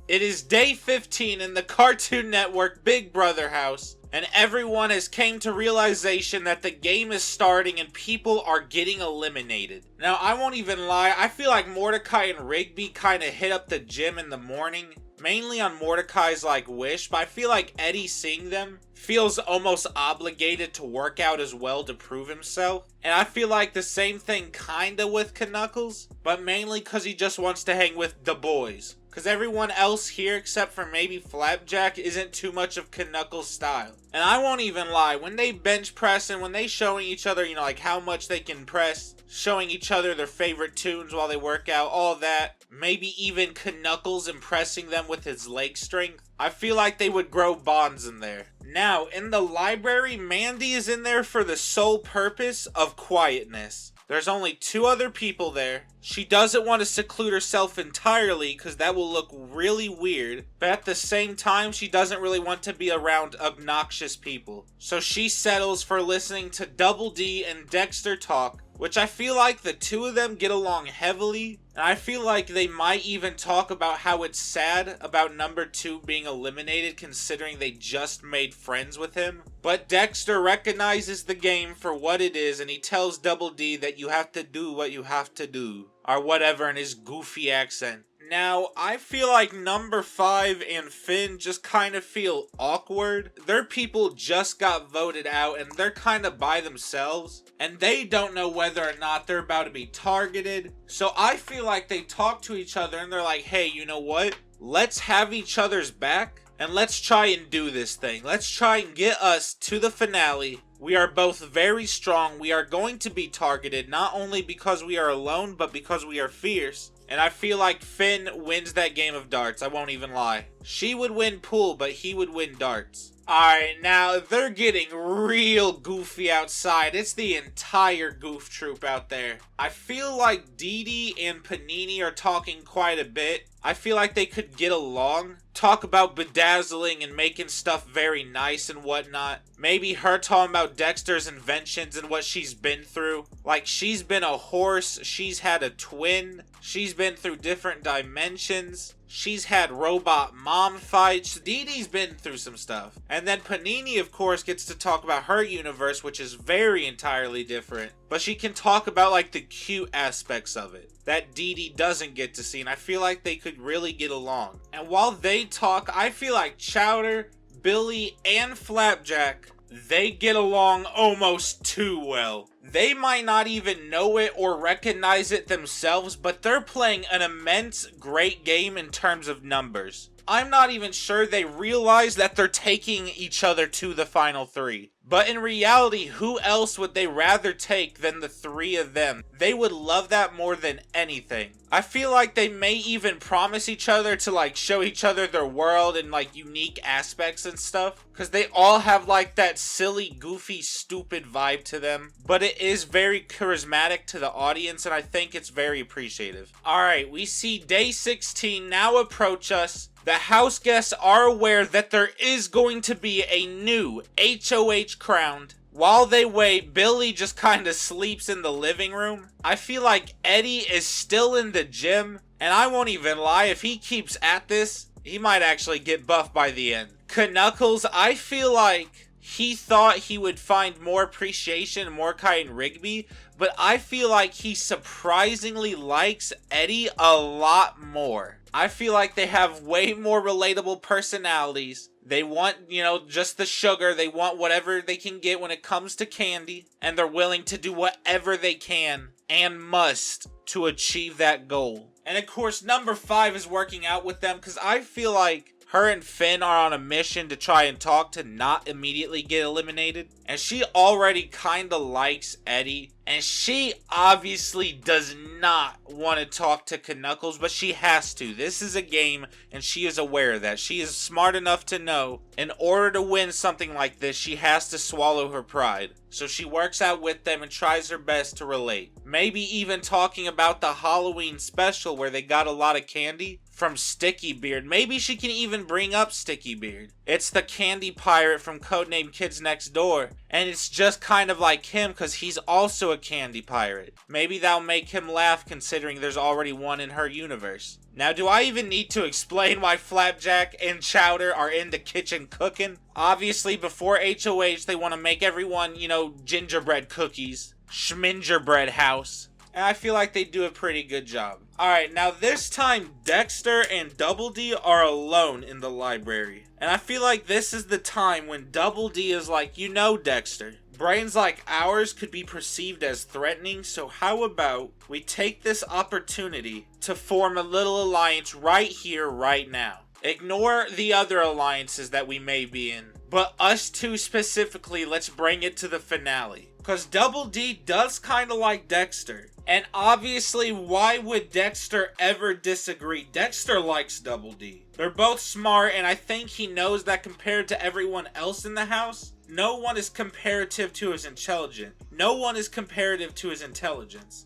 It is day 15 in the Cartoon Network Big Brother house, and everyone has came to realization that the game is starting and people are getting eliminated. Now, I won't even lie, I feel like Mordecai and Rigby kind of hit up the gym in the morning, mainly on Mordecai's wish, but I feel like Eddie seeing them feels almost obligated to work out as well to prove himself. And I feel like the same thing kinda with Knuckles, but mainly because he just wants to hang with the boys. Because everyone else here, except for maybe Flapjack, isn't too much of Knuckles' style. And I won't even lie, when they bench press and when they showing each other, how much they can press, showing each other their favorite tunes while they work out, all that, maybe even Knuckles impressing them with his leg strength, I feel like they would grow bonds in there. Now, in the library, Mandy is in there for the sole purpose of quietness. There's only 2 other people there. She doesn't want to seclude herself entirely because that will look really weird, but at the same time, she doesn't really want to be around obnoxious people. So she settles for listening to Double D and Dexter talk, which I feel like the 2 of them get along heavily, and I feel like they might even talk about how it's sad about number 2 being eliminated considering they just made friends with him. But Dexter recognizes the game for what it is, and he tells Double D that you have to do what you have to do, or whatever in his goofy accent. Now, I feel like number 5 and Finn just kind of feel awkward. Their people just got voted out and they're kind of by themselves. And they don't know whether or not they're about to be targeted. So I feel like they talk to each other and they're like, hey, you know what? Let's have each other's back and let's try and do this thing. Let's try and get us to the finale. We are both very strong. We are going to be targeted not only because we are alone, but because we are fierce. And I feel like Finn wins that game of darts, I won't even lie. She would win pool, but he would win darts. Alright, now they're getting real goofy outside. It's the entire goof troop out there. I feel like Dee Dee and Panini are talking quite a bit. I feel like they could get along. Talk about bedazzling and making stuff very nice and whatnot. Maybe her talking about Dexter's inventions and what she's been through. Like, she's been a horse, she's had a twin, she's been through different dimensions. She's had robot mom fights. Dee Dee's been through some stuff. And then Panini, of course, gets to talk about her universe, which is very entirely different. But she can talk about, the cute aspects of it that Dee Dee doesn't get to see. And I feel like they could really get along. And while they talk, I feel like Chowder, Billy, and Flapjack, they get along almost too well. They might not even know it or recognize it themselves, but they're playing an immense great game in terms of numbers. I'm not even sure they realize that they're taking each other to the final 3. But in reality, who else would they rather take than the 3 of them? They would love that more than anything. I feel like they may even promise each other to show each other their world and unique aspects and stuff. Because they all have that silly, goofy, stupid vibe to them. But it is very charismatic to the audience and I think it's very appreciative. Alright, we see day 16 now approach us. The house guests are aware that there is going to be a new HOH crowned. While they wait, Billy just kind of sleeps in the living room. I feel like Eddie is still in the gym, and I won't even lie, if he keeps at this, he might actually get buffed by the end. Knuckles, I feel like he thought he would find more appreciation in Mordecai and Rigby, but I feel like he surprisingly likes Eddie a lot more. I feel like they have way more relatable personalities. They want, just the sugar. They want whatever they can get when it comes to candy. And they're willing to do whatever they can and must to achieve that goal. And of course, number 5 is working out with them because I feel like her and Finn are on a mission to try and talk to not immediately get eliminated. And she already kind of likes Eddie. And she obviously does not want to talk to Knuckles, but she has to. This is a game, and she is aware of that. She is smart enough to know in order to win something like this, she has to swallow her pride. So she works out with them and tries her best to relate. Maybe even talking about the Halloween special where they got a lot of candy. from Sticky Beard. Maybe she can even bring up Sticky Beard. It's the candy pirate from Codename Kids Next Door. And it's just kind of like him because he's also a candy pirate. Maybe that'll make him laugh considering there's already one in her universe. Now, do I even need to explain why Flapjack and Chowder are in the kitchen cooking? Obviously, before HOH, they want to make everyone, gingerbread cookies. Schmingerbread house. And I feel like they do a pretty good job. Alright, now this time Dexter and Double D are alone in the library. And I feel like this is the time when Double D is like, Dexter, brains like ours could be perceived as threatening, so how about we take this opportunity to form a little alliance right here, right now. Ignore the other alliances that we may be in, but us two specifically, let's bring it to the finale. Because Double D does kind of like Dexter. And obviously, why would Dexter ever disagree? Dexter likes Double D. They're both smart, and I think he knows that compared to everyone else in the house, no one is comparative to his intelligence. No one is comparative to his intelligence.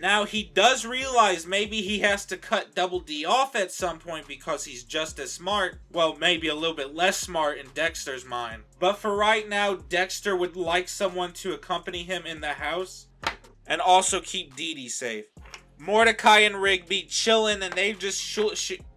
Now, he does realize maybe he has to cut Double D off at some point because he's just as smart. Well, maybe a little bit less smart in Dexter's mind. But for right now, Dexter would like someone to accompany him in the house and also keep Dee Dee safe. Mordecai and Rigby chilling, and they just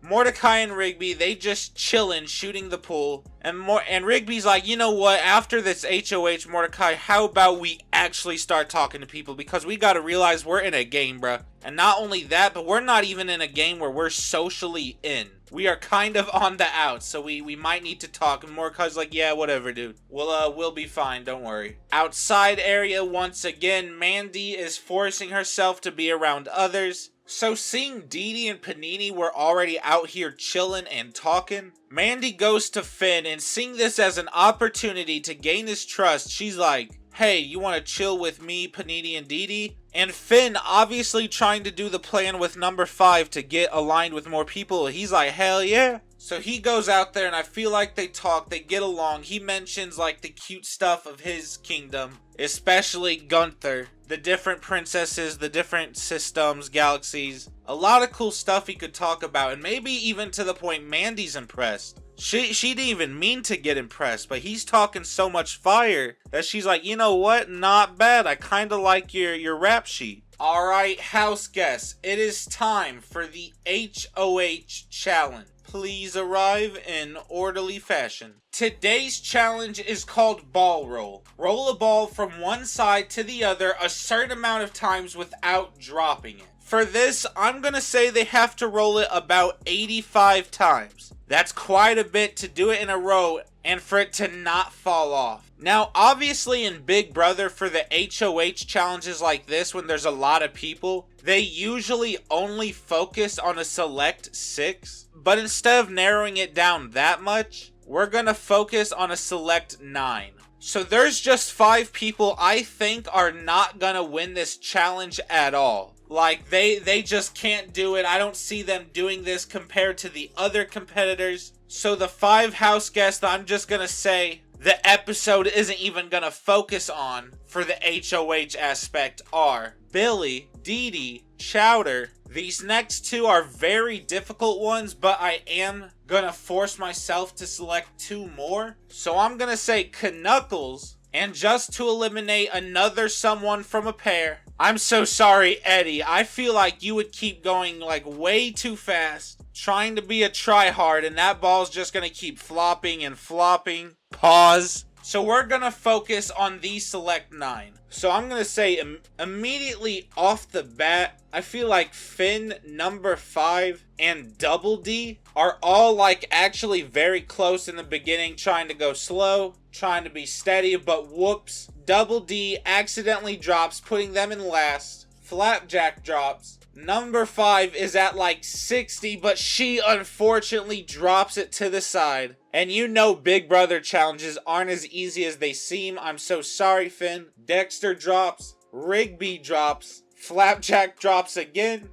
Mordecai and Rigby, they just chilling, shooting the pool. And Rigby's like, you know what? After this HOH, Mordecai, how about we actually start talking to people? Because we gotta realize we're in a game, bruh. And not only that, but we're not even in a game where we're socially in. We are kind of on the out, so we might need to talk. And Mordecai's like, yeah, whatever, dude. We'll be fine, don't worry. Outside area, once again, Mandy is forcing herself to be around others. So seeing Dee Dee and Panini were already out here chilling and talking, Mandy goes to Finn, and seeing this as an opportunity to gain his trust, she's like, hey, you want to chill with me, Panini, and Dee Dee? And Finn, obviously trying to do the plan with number 5 to get aligned with more people, he's like, hell yeah. So he goes out there, and I feel like they talk, they get along. He mentions like the cute stuff of his kingdom, especially Gunther, the different princesses, the different systems, galaxies. A lot of cool stuff he could talk about, and maybe even to the point Mandy's impressed. She didn't even mean to get impressed, but he's talking so much fire that she's like, you know what? Not bad. I kind of like your rap sheet. Alright, house guests, it is time for the HOH challenge. Please arrive in orderly fashion. Today's challenge is called ball roll. Roll a ball from one side to the other a certain amount of times without dropping it. For this, I'm gonna say they have to roll it about 85 times. That's quite a bit to do it in a row and for it to not fall off. Now, obviously in Big Brother, for the HOH challenges like this, when there's a lot of people, they usually only focus on a select 6. But instead of narrowing it down that much, we're gonna focus on a select 9. So there's just 5 people I think are not gonna win this challenge at all. Like, they just can't do it. I don't see them doing this compared to the other competitors. So the 5 house guests that I'm just gonna say the episode isn't even gonna focus on for the HOH aspect are Billy, Dee Dee, Chowder. These next 2 are very difficult ones, but I am gonna force myself to select 2 more. So I'm gonna say Knuckles, and just to eliminate another someone from a pair, I'm so sorry, Eddie. I feel like you would keep going like way too fast, trying to be a tryhard, and that ball's just gonna keep flopping and flopping. Pause. So we're gonna focus on these select 9. So I'm gonna say immediately off the bat, I feel like Finn, number 5, and Double D are all like actually very close in the beginning, trying to go slow, trying to be steady, but whoops. Double D accidentally drops, putting them in last. Flapjack drops. Number 5 is at like 60, but she unfortunately drops it to the side. And you know Big Brother challenges aren't as easy as they seem. I'm so sorry, Finn. Dexter drops. Rigby drops. Flapjack drops again.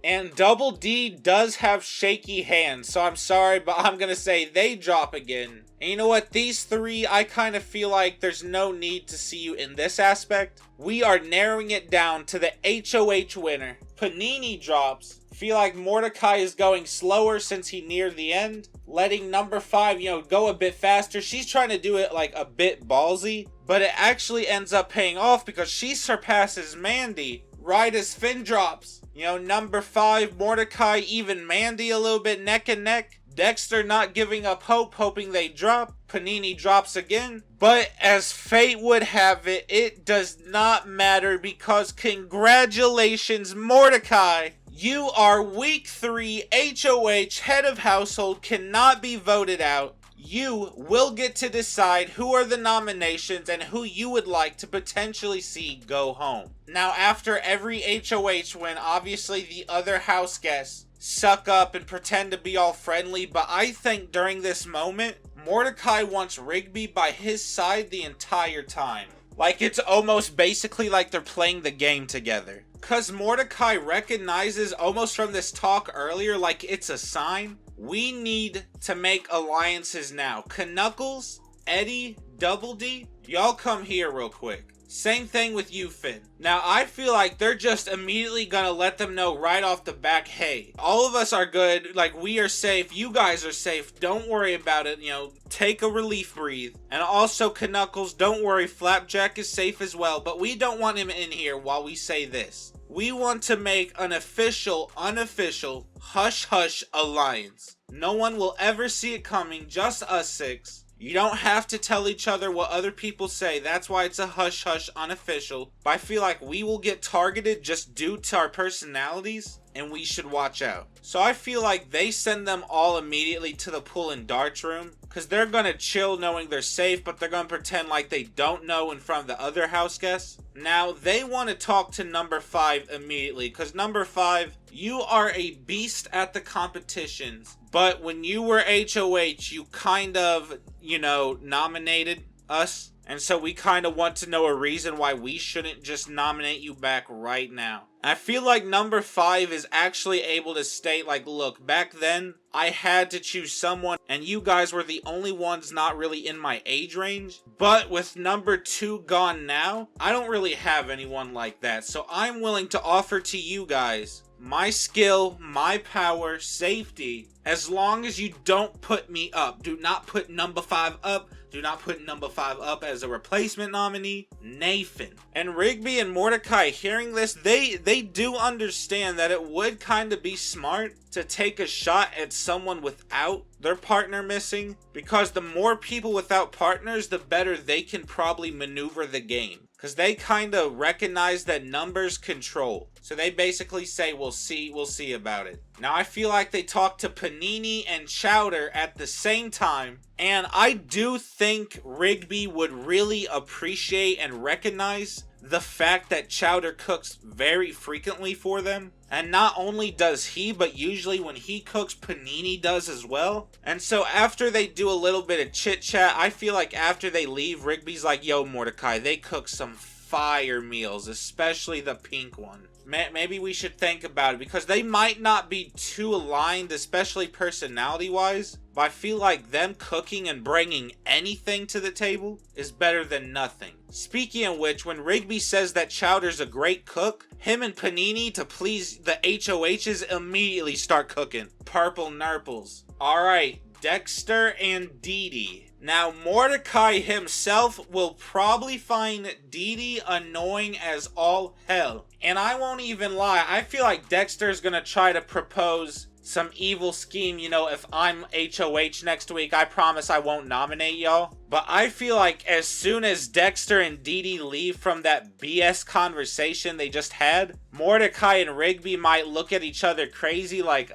And Double D does have shaky hands, so I'm sorry, but I'm gonna say they drop again. And you know what? These three, I kind of feel like there's no need to see you in this aspect. We are narrowing it down to the HOH winner. Panini drops. Feel like Mordecai is going slower since he neared the end. Letting number 5, go a bit faster. She's trying to do it like a bit ballsy. But it actually ends up paying off because she surpasses Mandy. Right as Finn drops. Number 5, Mordecai, even Mandy a little bit neck and neck. Dexter not giving up hope, hoping they drop. Panini drops again. But as fate would have it, it does not matter because congratulations, Mordecai. You are week 3 HOH head of household, cannot be voted out. You will get to decide who are the nominations and who you would like to potentially see go home. Now, after every HOH win, obviously the other house guests suck up and pretend to be all friendly, but I think during this moment, Mordecai wants Rigby by his side the entire time. Like, it's almost basically like they're playing the game together. Cause Mordecai recognizes almost from this talk earlier, like it's a sign. We need to make alliances now. Knuckles, Eddie, Double D, y'all come here real quick. Same thing with you, Finn. Now, I feel like they're just immediately gonna let them know right off the back, hey, all of us are good, like, we are safe, you guys are safe, don't worry about it, take a relief breathe. And also, Knuckles, don't worry, Flapjack is safe as well, but we don't want him in here while we say this. We want to make an official, unofficial, hush-hush alliance. No one will ever see it coming, just us 6. You don't have to tell each other what other people say. That's why it's a hush-hush unofficial. But I feel like we will get targeted just due to our personalities, and we should watch out. So I feel like they send them all immediately to the pool and darts room, because they're going to chill knowing they're safe, but they're going to pretend like they don't know in front of the other house guests. Now, they want to talk to number 5 immediately, because number 5, you are a beast at the competitions, but when you were HOH, you kind of, nominated us. And so we kind of want to know a reason why we shouldn't just nominate you back right now. I feel like number 5 is actually able to state, like, look, back then, I had to choose someone, and you guys were the only ones not really in my age range. But with number 2 gone now, I don't really have anyone like that. So I'm willing to offer to you guys my skill, my power, safety, as long as you don't put me up. Do not put number 5 up. Do not put number 5 up as a replacement nominee. Nathan. And Rigby and Mordecai hearing this, they do understand that it would kind of be smart to take a shot at someone without their partner missing, because the more people without partners, the better they can probably maneuver the game. Because they kind of recognize that numbers control. So they basically say, we'll see about it. Now, I feel like they talk to Panini and Chowder at the same time. And I do think Rigby would really appreciate and recognize the fact that Chowder cooks very frequently for them. And not only does he, but usually when he cooks, Panini does as well. And so after they do a little bit of chit chat, I feel like after they leave, Rigby's like, yo, Mordecai, they cook some fire meals, especially the pink one. Maybe we should think about it, because they might not be too aligned, especially personality-wise, but I feel like them cooking and bringing anything to the table is better than nothing. Speaking of which, when Rigby says that Chowder's a great cook, him and Panini, to please the HOHs, immediately start cooking. Purple nurples. Alright, Dexter and Dee Dee. Now, Mordecai himself will probably find Dee Dee annoying as all hell. And I won't even lie, I feel like Dexter's gonna try to propose some evil scheme, if I'm HOH next week, I promise I won't nominate y'all. But I feel like as soon as Dexter and Dee Dee leave from that BS conversation they just had, Mordecai and Rigby might look at each other crazy like,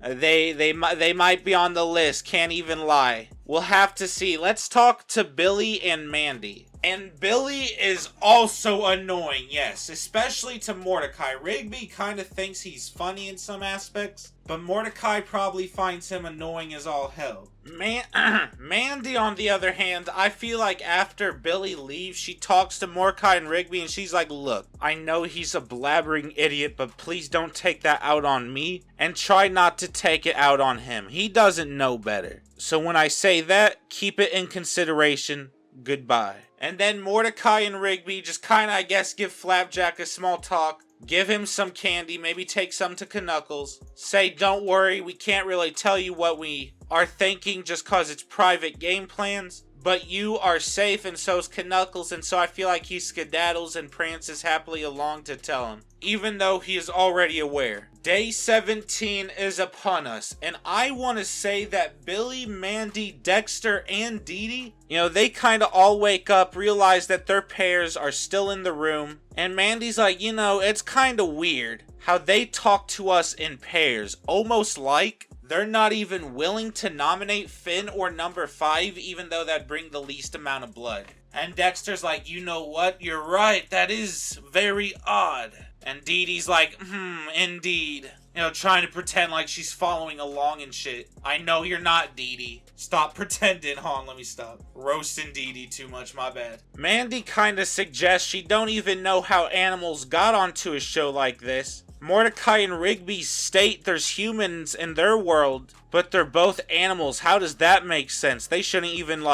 they might be on the list, can't even lie. We'll have to see. Let's talk to Billy and Mandy. And Billy is also annoying, yes, especially to Mordecai. Rigby kind of thinks he's funny in some aspects, but Mordecai probably finds him annoying as all hell. Mandy, on the other hand, I feel like after Billy leaves, she talks to Mordecai and Rigby, and she's like, look, I know he's a blabbering idiot, but please don't take that out on me, and try not to take it out on him. He doesn't know better. So when I say that, keep it in consideration. Goodbye. And then Mordecai and Rigby just kinda, I guess, give Flapjack a small talk, give him some candy, maybe take some to Knuckles, say don't worry, we can't really tell you what we are thinking just cause it's private game plans, but you are safe and so's Knuckles, and so I feel like he skedaddles and prances happily along to tell him, even though he is already aware. Day 17 is upon us, and I want to say that Billy, Mandy, Dexter, and Dee Dee, they kind of all wake up, realize that their pairs are still in the room, and Mandy's like, it's kind of weird how they talk to us in pairs, almost like they're not even willing to nominate Finn or number 5, even though that'd bring the least amount of blood. And Dexter's like, you know what, you're right, that is very odd. And Dee Dee's like, indeed. Trying to pretend like she's following along and shit. I know you're not, Dee Dee. Stop pretending. Hold on, let me stop. Roasting Dee Dee too much, my bad. Mandy kinda suggests she don't even know how animals got onto a show like this. Mordecai and Rigby state there's humans in their world, but they're both animals. How does that make sense? They shouldn't even,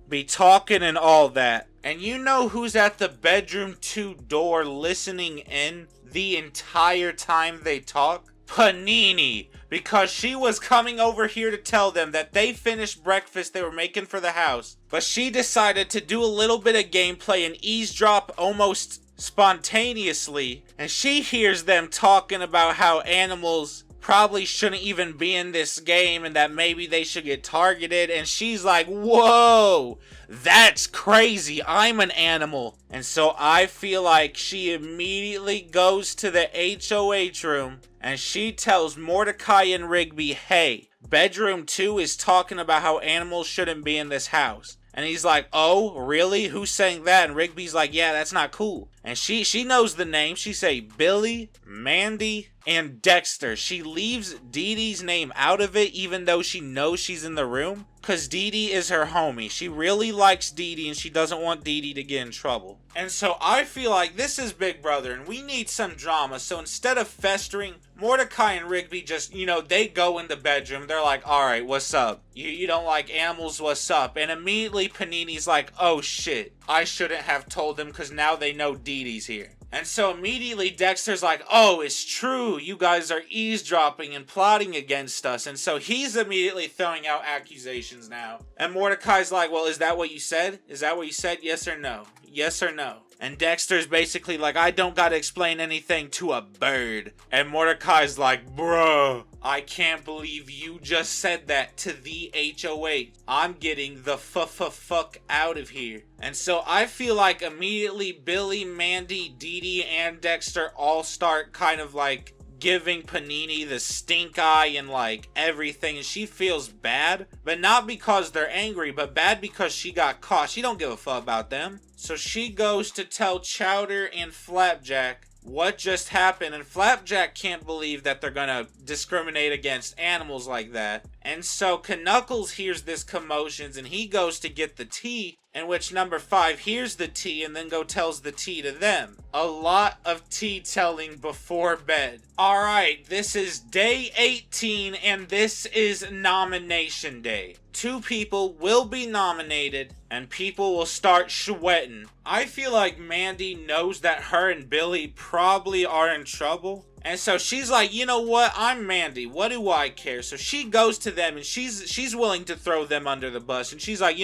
be talking and all that. And you know who's at the bedroom 2 door listening in the entire time they talk? Panini, because she was coming over here to tell them that they finished breakfast they were making for the house, but she decided to do a little bit of gameplay and eavesdrop almost spontaneously, and she hears them talking about how animals probably shouldn't even be in this game and that maybe they should get targeted, and she's like, whoa, that's crazy, I'm an animal. And so I feel like she immediately goes to the HOH room and she tells Mordecai and Rigby, hey, bedroom 2 is talking about how animals shouldn't be in this house. And he's like, oh, really? Who's saying that? And Rigby's like, yeah, that's not cool. And she knows the name. She say Billy, Mandy, and Dexter. She leaves Dee Dee's name out of it, even though she knows she's in the room, because Dee Dee is her homie. She really likes Dee Dee, and she doesn't want Dee Dee to get in trouble. And so I feel like this is Big Brother, and we need some drama. So instead of festering, Mordecai and Rigby just, they go in the bedroom. They're like, all right, what's up? You don't like animals, what's up? And immediately Panini's like, oh shit, I shouldn't have told them because now they know Dee Dee's here. And so immediately Dexter's like, oh, it's true, you guys are eavesdropping and plotting against us. And so he's immediately throwing out accusations now. And Mordecai's like, well, is that what you said? Is that what you said? Yes or no? Yes or no? And Dexter's basically like, I don't gotta explain anything to a bird. And Mordecai's like, bruh, I can't believe you just said that to the HOH. I'm getting the fuck out of here. And so I feel like immediately Billy, Mandy, Dee Dee, and Dexter all start kind of like giving Panini the stink eye and everything, and she feels bad, but not because they're angry, but bad because she got caught. She don't give a fuck about them. So she goes to tell Chowder and Flapjack what just happened, and Flapjack can't believe that they're gonna discriminate against animals like that. And so Knuckles hears this commotions and he goes to get the tea, in which number 5 hears the tea and then tells the tea to them. A lot of tea telling before bed. Alright, this is day 18 and this is nomination day. 2 people will be nominated and people will start sweating. I feel like Mandy knows that her and Billy probably are in trouble. And so she's like, you know what? I'm Mandy. What do I care? So she goes to them and she's willing to throw them under the bus. And she's like,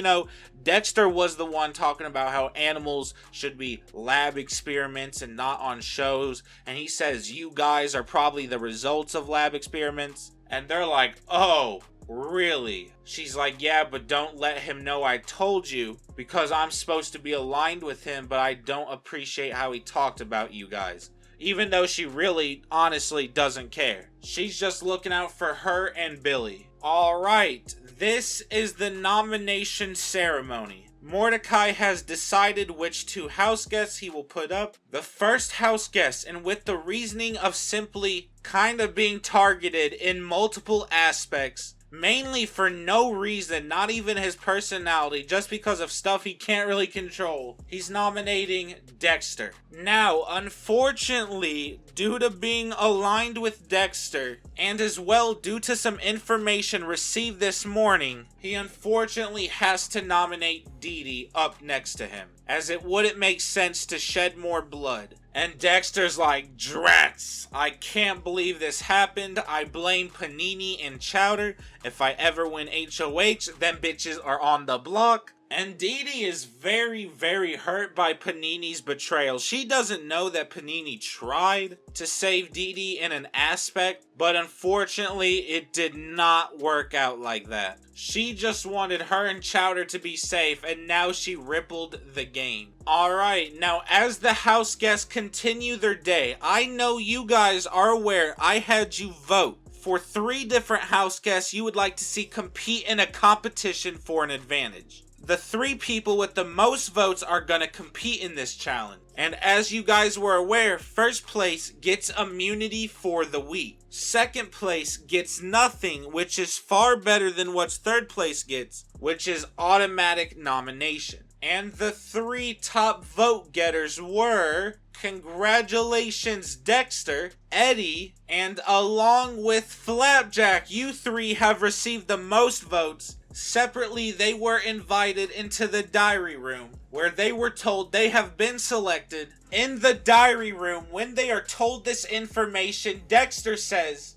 Dexter was the one talking about how animals should be lab experiments and not on shows. And he says, you guys are probably the results of lab experiments. And they're like, oh, really? She's like, yeah, but don't let him know I told you because I'm supposed to be aligned with him, but I don't appreciate how he talked about you guys. Even though she really, honestly doesn't care. She's just looking out for her and Billy. Alright, this is the nomination ceremony. Mordecai has decided which 2 house guests he will put up. The first house guest, and with the reasoning of simply kind of being targeted in multiple aspects, mainly for no reason, not even his personality, just because of stuff he can't really control. He's nominating Dexter. Now, unfortunately, due to being aligned with Dexter, and as well due to some information received this morning, he unfortunately has to nominate Dee Dee up next to him, as it wouldn't make sense to shed more blood. And Dexter's like, drats, I can't believe this happened. I blame Panini and Chowder. If I ever win HOH, them bitches are on the block. And Dee Dee is very, very hurt by Panini's betrayal. She doesn't know that Panini tried to save Dee Dee in an aspect, but unfortunately, it did not work out like that. She just wanted her and Chowder to be safe, and now she rippled the game. Alright, now as the house guests continue their day, I know you guys are aware I had you vote for 3 different house guests you would like to see compete in a competition for an advantage. The 3 people with the most votes are gonna compete in this challenge. And as you guys were aware, first place gets immunity for the week. Second place gets nothing, which is far better than what third place gets, which is automatic nomination. And the 3 top vote getters were, congratulations Dexter, Eddie, and along with Flapjack, you 3 have received the most votes. Separately, they were invited into the diary room, where they were told they have been selected. In the diary room, when they are told this information, Dexter says,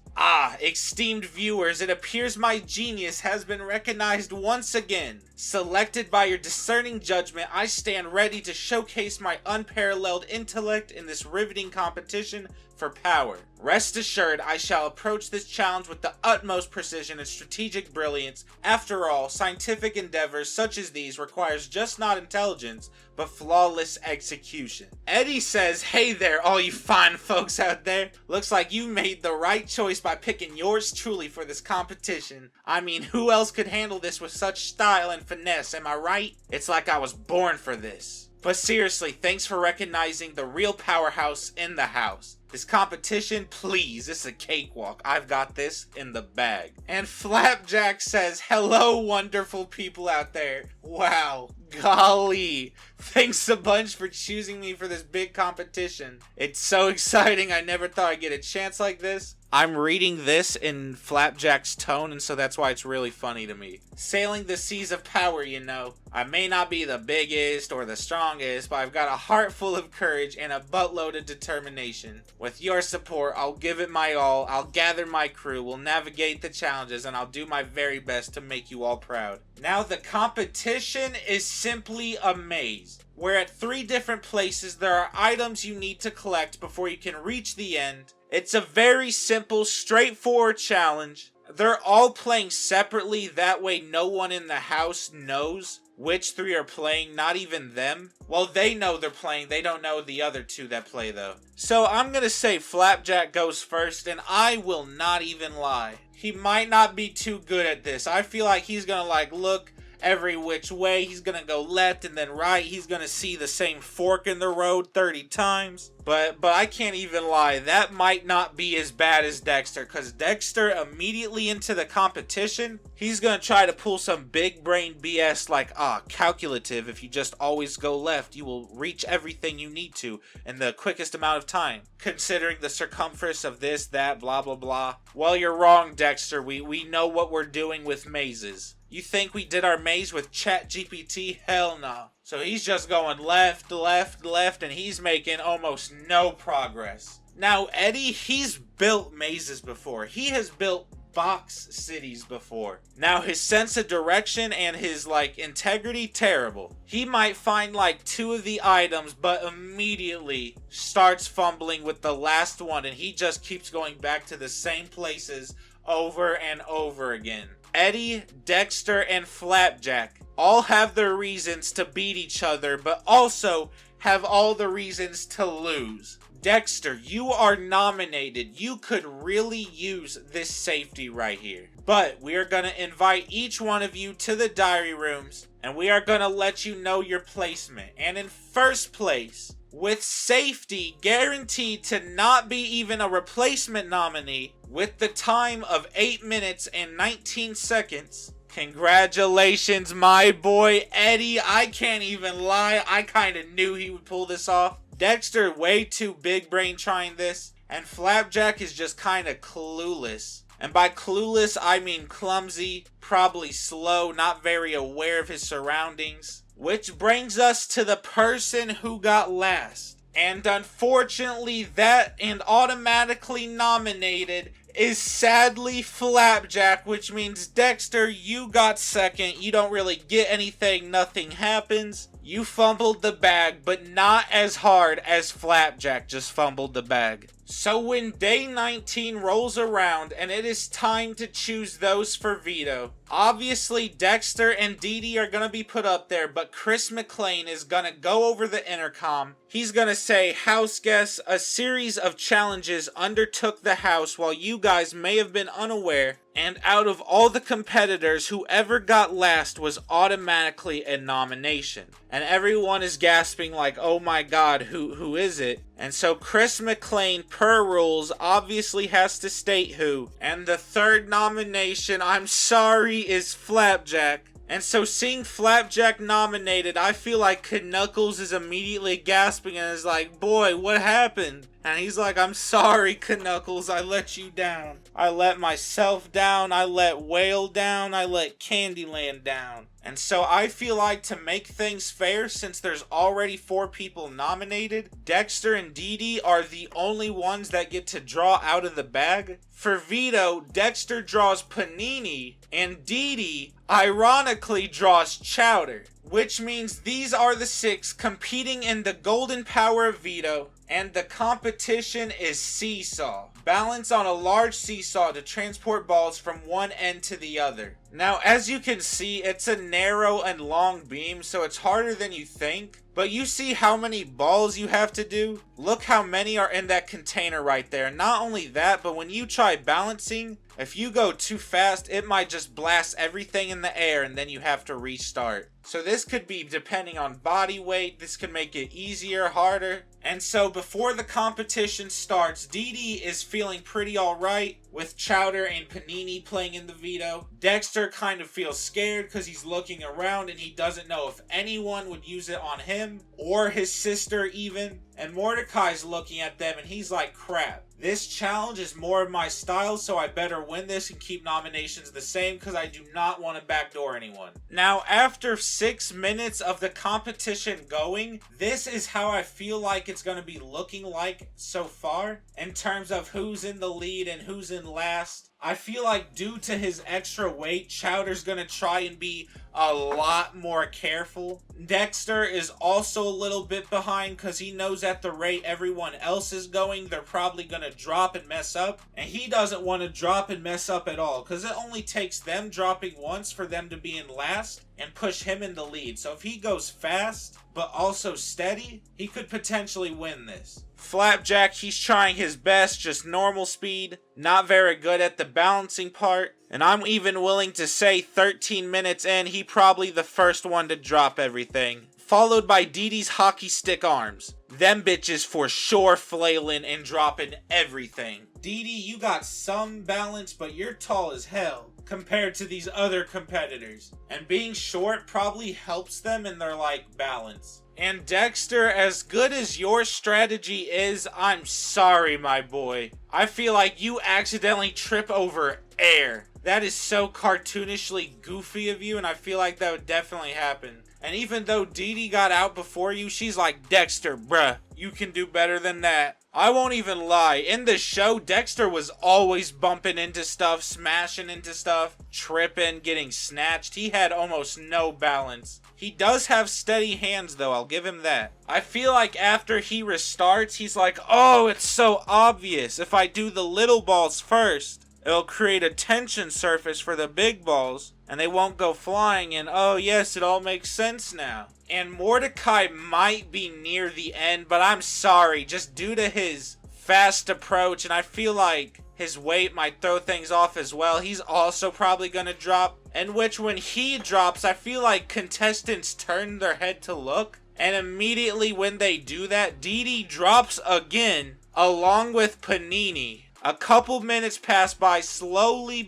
esteemed viewers, it appears my genius has been recognized once again. Selected by your discerning judgment, I stand ready to showcase my unparalleled intellect in this riveting competition for power. Rest assured, I shall approach this challenge with the utmost precision and strategic brilliance. After all, scientific endeavors such as these requires just not intelligence, but flawless execution. Eddie says, hey there, all you fine folks out there. Looks like you made the right choice by picking yours truly for this competition. I mean, who else could handle this with such style and finesse, am I right? It's like I was born for this. But seriously, thanks for recognizing the real powerhouse in the house. This competition, please, it's a cakewalk. I've got this in the bag. And Flapjack says, hello, wonderful people out there. Wow, golly. Thanks a bunch for choosing me for this big competition. It's so exciting. I never thought I'd get a chance like this. I'm reading this in Flapjack's tone, and so that's why it's really funny to me. Sailing the seas of power, you know. I may not be the biggest or the strongest, but I've got a heart full of courage and a buttload of determination. With your support, I'll give it my all, I'll gather my crew, we'll navigate the challenges, and I'll do my very best to make you all proud. Now the competition is simply a maze. Where at 3 different places there are items you need to collect before you can reach the end. It's a very simple, straightforward challenge. They're all playing separately, that way no one in the house knows which 3 are playing, not even them. Well, they know they're playing, they don't know the other 2 that play though. So I'm gonna say Flapjack goes first, and I will not even lie. He might not be too good at this. I feel like he's gonna look every which way. He's gonna go left and then right. He's gonna see the same fork in the road 30 times. But I can't even lie. That might not be as bad as Dexter, because Dexter immediately into the competition, he's gonna try to pull some big brain BS like, calculative. If you just always go left, you will reach everything you need to in the quickest amount of time, considering the circumference of this, that, blah, blah, blah. Well, you're wrong, Dexter. We know what we're doing with mazes. You think we did our maze with ChatGPT? Hell no. So he's just going left, left, left, and he's making almost no progress. Now, Eddie, he's built mazes before. He has built box cities before. Now, his sense of direction and his, integrity, terrible. He might find, 2 of the items, but immediately starts fumbling with the last one, and he just keeps going back to the same places over and over again. Eddie, Dexter, and Flapjack all have their reasons to beat each other, but also have all the reasons to lose. Dexter, you are nominated. You could really use this safety right here. But we are going to invite each one of you to the diary rooms, and we are going to let you know your placement. And in first place, with safety guaranteed to not be even a replacement nominee, with the time of 8 minutes and 19 seconds, congratulations, my boy Eddie. I can't even lie, I kind of knew he would pull this off. Dexter, way too big brain trying this, and Flapjack is just kind of clueless. And by clueless, I mean clumsy, probably slow, not very aware of his surroundings. Which brings us to the person who got last. And unfortunately, that and automatically nominated is sadly Flapjack, which means Dexter, you got second. You don't really get anything, nothing happens. You fumbled the bag, but not as hard as Flapjack just fumbled the bag. So when day 19 rolls around and it is time to choose those for Veto, obviously Dexter and Dee Dee are going to be put up there, but Chris McClain is going to go over the intercom. He's going to say, house guests, a series of challenges undertook the house while you guys may have been unaware, and out of all the competitors, whoever got last was automatically a nomination. And everyone is gasping like, oh my god, who is it? And so Chris McClain, per rules, obviously has to state who. And the third nomination, I'm sorry, is Flapjack. And so seeing Flapjack nominated, I feel like Knuckles is immediately gasping and is like, boy, what happened? And he's like, I'm sorry, Knuckles, I let you down. I let myself down, I let Whale down, I let Candyland down. And so I feel like to make things fair, since there's already 4 people nominated, Dexter and Dee Dee are the only ones that get to draw out of the bag. For Veto, Dexter draws Panini, and Dee Dee ironically draws Chowder. Which means these are the 6 competing in the golden power of Veto, and the competition is seesaw. Balance on a large seesaw to transport balls from one end to the other. Now, as you can see, it's a narrow and long beam, so it's harder than you think. But you see how many balls you have to do? Look how many are in that container right there. Not only that, but when you try balancing, if you go too fast, it might just blast everything in the air and then you have to restart. So this could be depending on body weight. This could make it easier, harder. And so before the competition starts, Dee Dee is feeling pretty alright with Chowder and Panini playing in the Veto. Dexter kind of feels scared because he's looking around and he doesn't know if anyone would use it on him or his sister even. And Mordecai's looking at them and he's like, crap. This challenge is more of my style, so I better win this and keep nominations the same because I do not want to backdoor anyone. Now, after 6 minutes of the competition going, this is how I feel like it's going to be looking like so far in terms of who's in the lead and who's in last. I feel like due to his extra weight, Chowder's going to try and be a lot more careful. Dexter is also a little bit behind because he knows at the rate everyone else is going, they're probably going to drop and mess up. And he doesn't want to drop and mess up at all because it only takes them dropping once for them to be in last and push him in the lead. So if he goes fast but also steady, he could potentially win this. Flapjack, he's trying his best, just normal speed, not very good at the balancing part, and I'm even willing to say 13 minutes in, he probably the first one to drop everything. Followed by Dee Dee's hockey stick arms. Them bitches for sure flailing and dropping everything. Dee Dee, you got some balance, but you're tall as hell compared to these other competitors. And being short probably helps them in their, balance. And Dexter, as good as your strategy is, I'm sorry, my boy. I feel like you accidentally trip over air. That is so cartoonishly goofy of you, and I feel like that would definitely happen. And even though Dee Dee got out before you, she's like, Dexter, bruh, you can do better than that. I won't even lie. In the show, Dexter was always bumping into stuff, smashing into stuff, tripping, getting snatched. He had almost no balance. He does have steady hands, though. I'll give him that. I feel like after he restarts, he's like, oh, it's so obvious. If I do the little balls first, It'll create a tension surface for the big balls, and they won't go flying, and oh yes, it all makes sense now. And Mordecai might be near the end, but I'm sorry, just due to his fast approach, and I feel like his weight might throw things off as well. He's also probably gonna drop, in which when he drops, I feel like contestants turn their head to look, and immediately when they do that, Dee Dee drops again, along with Panini. A couple minutes pass by slowly,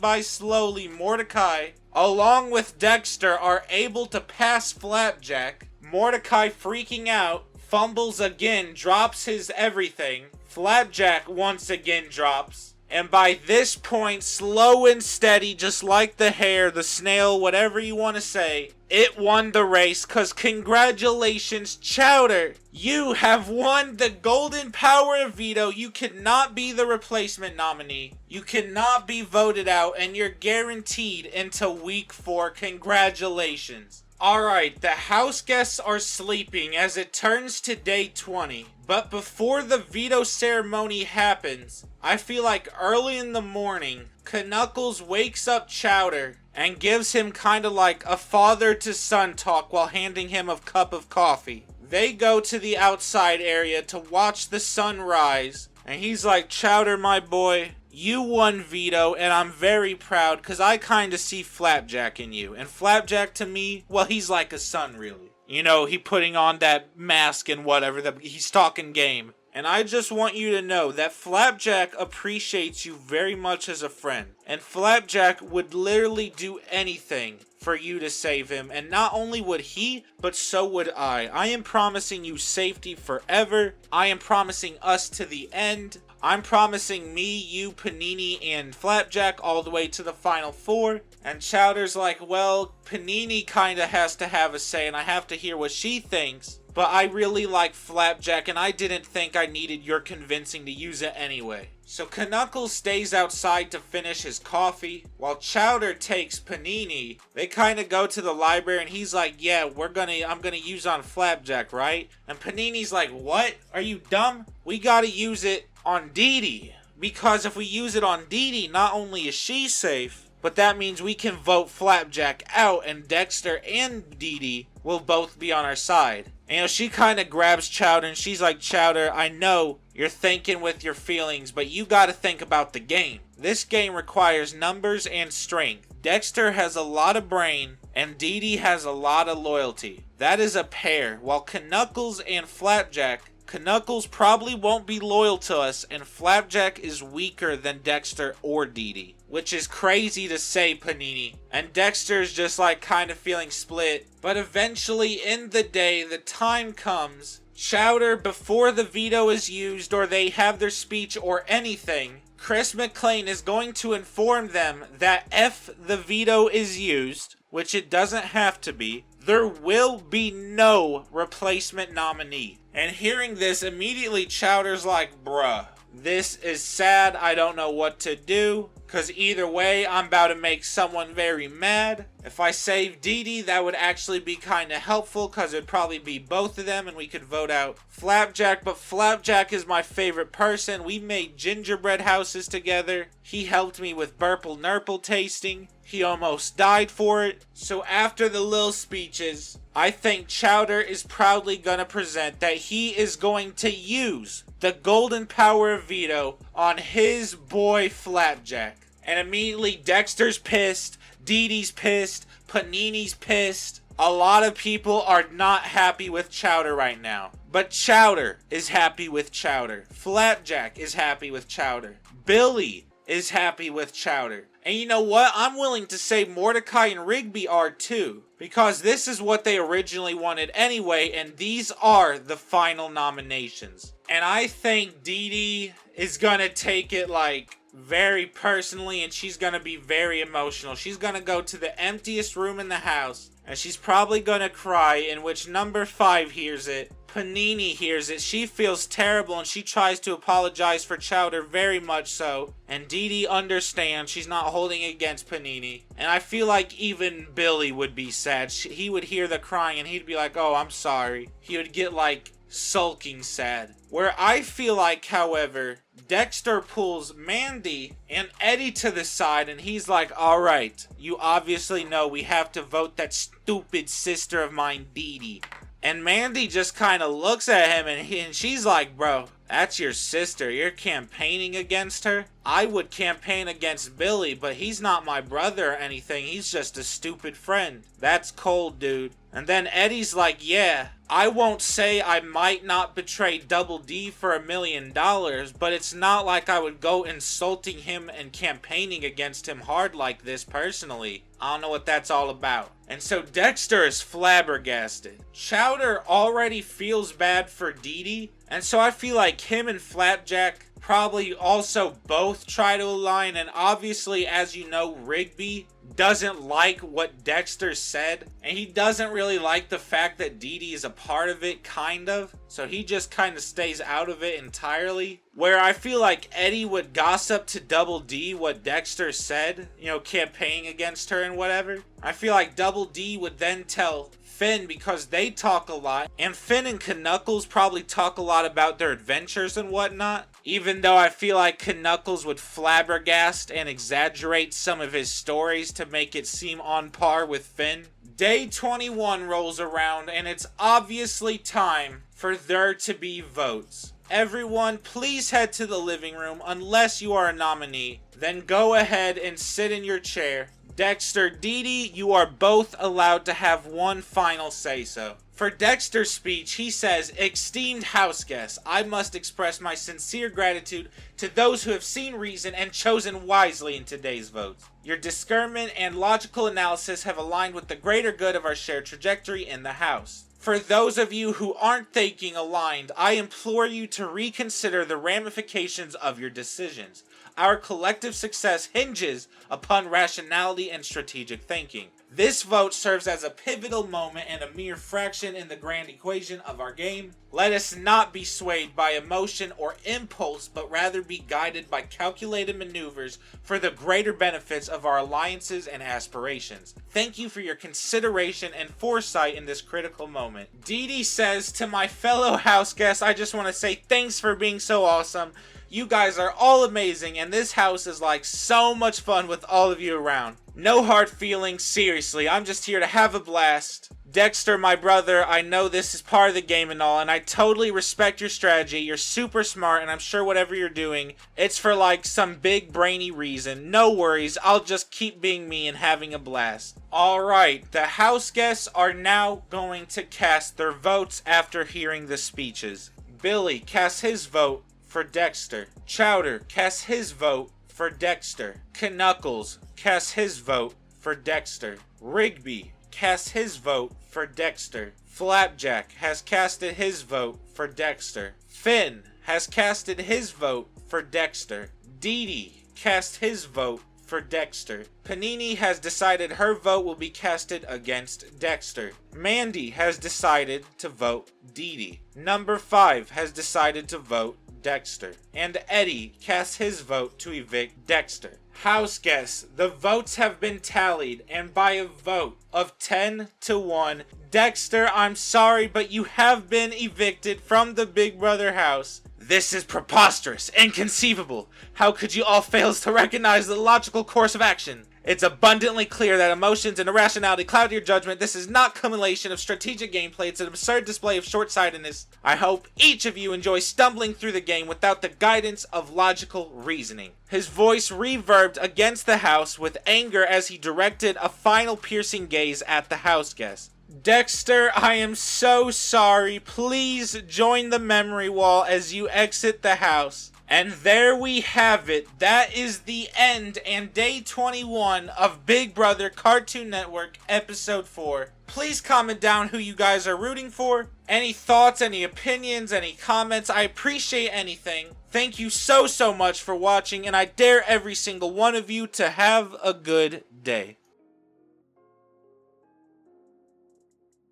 Mordecai, along with Dexter, are able to pass Flapjack. Mordecai freaking out, fumbles again, drops his everything. Flapjack once again drops. And by this point, slow and steady, just like the hare, the snail, whatever you want to say, it won the race. Cause congratulations, Chowder! You have won the Golden Power of Veto. You cannot be the replacement nominee. You cannot be voted out, and you're guaranteed into week 4. Congratulations. Alright, the house guests are sleeping as it turns to day 20. But before the veto ceremony happens, I feel like early in the morning, Knuckles wakes up Chowder and gives him kind of like a father to son talk while handing him a cup of coffee. They go to the outside area to watch the sun rise, and he's like, Chowder, my boy, you won Veto, and I'm very proud because I kind of see Flapjack in you. And Flapjack to me, well, he's like a son, really. You know, he putting on that mask and whatever, he's talking game. And I just want you to know that Flapjack appreciates you very much as a friend. And Flapjack would literally do anything for you to save him. And not only would he, but so would I. I am promising you safety forever. I am promising us to the end. I'm promising me, you, Panini, and Flapjack all the way to the final 4. And Chowder's like, well, Panini kinda has to have a say and I have to hear what she thinks. But I really like Flapjack and I didn't think I needed your convincing to use it anyway. So Knuckles stays outside to finish his coffee, while Chowder takes Panini. They kinda go to the library and he's like, yeah, I'm gonna use on Flapjack, right? And Panini's like, what? Are you dumb? We gotta use it on Dee Dee. Because if we use it on Dee Dee, not only is she safe, but that means we can vote Flapjack out and Dexter and Dee Dee will both be on our side. And, you know, she kind of grabs Chowder and she's like, Chowder, I know you're thinking with your feelings, but you got to think about the game. This game requires numbers and strength. Dexter has a lot of brain and Dee Dee has a lot of loyalty. That is a pair. While Knuckles and Flapjack, Knuckles probably won't be loyal to us, and Flapjack is weaker than Dexter or Dee Dee. Which is crazy to say, Panini. And Dexter's just like kind of feeling split. But eventually in the day, the time comes. Chowder, before the veto is used or they have their speech or anything, Chris McClane is going to inform them that if the veto is used, which it doesn't have to be, there will be no replacement nominee. And hearing this, immediately Chowder's like, bruh, this is sad, I don't know what to do, because either way, I'm about to make someone very mad. If I save Dee Dee, that would actually be kind of helpful, because it'd probably be both of them, and we could vote out Flapjack, but Flapjack is my favorite person. We made gingerbread houses together. He helped me with Burple Nurple tasting. He almost died for it. So after the little speeches, I think Chowder is proudly gonna present that he is going to use the golden power of veto on his boy Flapjack. And immediately Dexter's pissed, Dee Dee's pissed, Panini's pissed. A lot of people are not happy with Chowder right now. But Chowder is happy with Chowder. Flapjack is happy with Chowder. Billy is happy with Chowder. And you know what? I'm willing to say Mordecai and Rigby are too. Because this is what they originally wanted anyway, and these are the final nominations. And I think Dee Dee is gonna take it like very personally, and she's gonna be very emotional. She's gonna go to the emptiest room in the house, and she's probably gonna cry, in which number 5 hears it. Panini hears it. She feels terrible and she tries to apologize for Chowder very much so. And Dee Dee understands. She's not holding it against Panini. And I feel like even Billy would be sad. He would hear the crying and he'd be like, oh, I'm sorry. He would get like sulking sad. Where I feel like, however, Dexter pulls Mandy and Eddie to the side and he's like, alright, you obviously know we have to vote that stupid sister of mine, Dee Dee. And Mandy just kind of looks at him and she's like, bro, that's your sister. You're campaigning against her? I would campaign against Billy, but he's not my brother or anything. He's just a stupid friend. That's cold, dude. And then Eddie's like, yeah, I won't say I might not betray Double D for $1 million, but it's not like I would go insulting him and campaigning against him hard like this personally. I don't know what that's all about. And so Dexter is flabbergasted. Chowder already feels bad for Dee Dee, and so I feel like him and Flapjack probably also both try to align, and obviously, as you know, Rigby doesn't like what Dexter said, and he doesn't really like the fact that Dee Dee is a part of it, kind of, so he just kind of stays out of it entirely. Where I feel like Eddie would gossip to Double D what Dexter said, you know, campaigning against her and whatever. I feel like Double D would then tell Finn, because they talk a lot, and Finn and Knuckles probably talk a lot about their adventures and whatnot, even though I feel like Knuckles would flabbergast and exaggerate some of his stories to make it seem on par with Finn. Day 21 rolls around and it's obviously time for there to be votes. Everyone, please head to the living room unless you are a nominee. Then go ahead and sit in your chair. Dexter, Dee Dee, you are both allowed to have one final say-so. For Dexter's speech, he says, "Esteemed house guests, I must express my sincere gratitude to those who have seen reason and chosen wisely in today's votes. Your discernment and logical analysis have aligned with the greater good of our shared trajectory in the house. For those of you who aren't thinking aligned, I implore you to reconsider the ramifications of your decisions. Our collective success hinges upon rationality and strategic thinking. This vote serves as a pivotal moment and a mere fraction in the grand equation of our game. Let us not be swayed by emotion or impulse, but rather be guided by calculated maneuvers for the greater benefits of our alliances and aspirations. Thank you for your consideration and foresight in this critical moment." Dee Dee says, "To my fellow house guests, I just want to say thanks for being so awesome. You guys are all amazing, and this house is like so much fun with all of you around. No hard feelings, seriously, I'm just here to have a blast. Dexter, my brother, I know this is part of the game and all, and I totally respect your strategy. You're super smart, and I'm sure whatever you're doing, it's for like some big brainy reason. No worries, I'll just keep being me and having a blast." Alright, the house guests are now going to cast their votes after hearing the speeches. Billy casts his vote for Dexter. Chowder casts his vote for Dexter. Knuckles casts his vote for Dexter. Rigby casts his vote for Dexter. Flapjack has casted his vote for Dexter. Finn has casted his vote for Dexter. Dee Dee cast his vote for Dexter. Panini has decided her vote will be casted against Dexter. Mandy has decided to vote Dee Dee. Number 5 has decided to vote Dexter. And Eddie casts his vote to evict Dexter. House guests, the votes have been tallied, and by a vote of 10-1, Dexter, I'm sorry, but you have been evicted from the Big Brother house. This is preposterous, inconceivable. How could you all fail to recognize the logical course of action? It's abundantly clear that emotions and irrationality cloud your judgment. This is not cumulation of strategic gameplay. It's an absurd display of short-sightedness. I hope each of you enjoy stumbling through the game without the guidance of logical reasoning. His voice reverbed against the house with anger as he directed a final piercing gaze at the house guest. Dexter, I am so sorry. Please join the memory wall as you exit the house. And there we have it. That is the end and day 21 of Big Brother Cartoon Network episode 4. Please comment down who you guys are rooting for. Any thoughts, any opinions, any comments. I appreciate anything. Thank you so much for watching, and I dare every single one of you to have a good day.